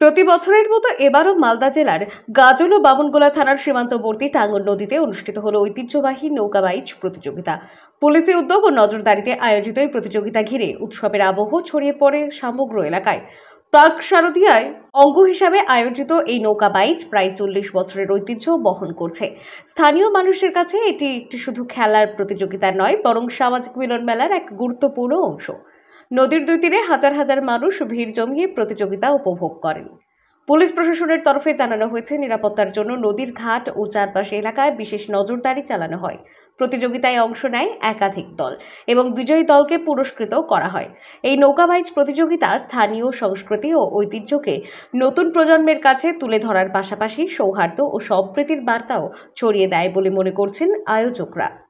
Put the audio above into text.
প্রতি বছরের মতো এবারও মালদা জেলার গাজল ও বামনগোলা থানার সীমান্তবর্তী টাঙ্গন নদীতে অনুষ্ঠিত হলো ঐতিহ্যবাহী নৌকা বাইচ প্রতিযোগিতা। পুলিশি উদ্যোগ ও নজরদারিতে আয়োজিত এই প্রতিযোগিতা ঘিরে উৎসবের আবহ ছড়িয়ে পড়ে সমগ্র এলাকায়। প্রাক শারদীয়ায় অঙ্গ হিসাবে আয়োজিত এই নৌকা বাইচ প্রায় 40 বছরের ঐতিহ্য বহন করছে। স্থানীয় মানুষের কাছে এটি একটি শুধু খেলার প্রতিযোগিতা নয়, বরং সামাজিক মিলন মেলার এক গুরুত্বপূর্ণ অংশ। নদীর দুই তীরে হাজার হাজার মানুষ ভিড় জমিয়ে প্রতিযোগিতা উপভোগ করেন। পুলিশ প্রশাসনের তরফে জানানো হয়েছে, নিরাপত্তার জন্য নদীর ঘাট ও চারপাশে এলাকায় বিশেষ নজরদারি চালানো হয়। প্রতিযোগিতায় অংশ নেয় একাধিক দল এবং বিজয়ী দলকে পুরস্কৃত করা হয়। এই নৌকা বাইচ প্রতিযোগিতা স্থানীয় সংস্কৃতি ও ঐতিহ্যকে নতুন প্রজন্মের কাছে তুলে ধরার পাশাপাশি সৌহার্দ্য ও সম্প্রীতির বার্তাও ছড়িয়ে দেয় বলে মনে করছেন আয়োজকরা।